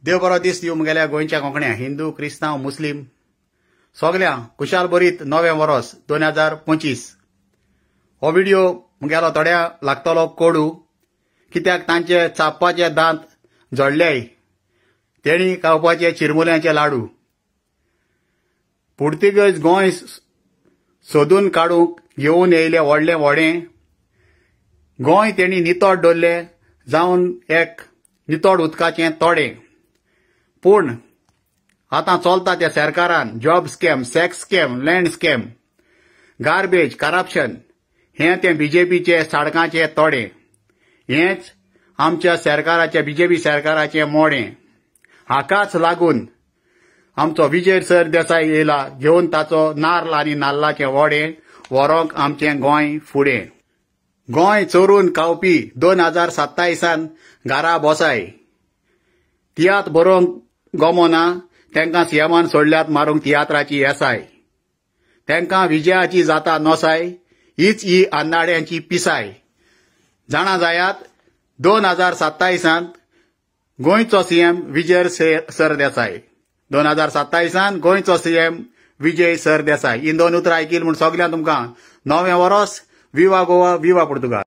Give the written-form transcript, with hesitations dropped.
देव बरो दीस दिवं मुगेल्या गोंयच्या कोंकण्या हिंदू क्रिस्तांव मुस्लिम सगळ्यांक कुशाल बरीत नवें वर्स 2025 हो व्हिडिओ मुगेलो थोड्या लागतलो कोडू कित्याक तांचे चापपाचे दांत जोडल्याय तेणी खावपाचे चिरमुल्यांचे लाडू पुर्तुगेज गोंय सोदून काडूंक घेवन येयले व्हडलें व्हडें गोंय तेणी नितोड दवरले जावन एक नितोड उदकाचें तोडें पूण आतां चलता त्या सरकारान job scam sex scam land scam garbage corruption हें तें बीजेपीचे साडकांचे तोडें हेंच आमच्या सरकाराचे बीजेपी सरकाराचें मोडें हाकाच लागून आमचो विजय सरदेसाई येयला घेवन ताचो नाल्ल आनी नाल्लाचें व्हडें व्हरोंक आमचें गोंय फुडें गोंय चोरून खावपी 2027 घरा बसाय तियात्र बरोवंक गमोना तांकां सीएमान सोडल्यात मारूंक तियात्राची येसाय तांकां विजयाची जाता नोसाय हीच ही आंदाड्यांची पिसाय जाणा जायात 2027 गोंयचो सीएम विजय सरदेसाई 2027 गोंयचो सीएम विजय सरदेसाई ही दोन उतरां आयकील म्हूण सगळ्यांक तुमकां नवें वरोस विवा गोवा विवा पुर्तुगाल.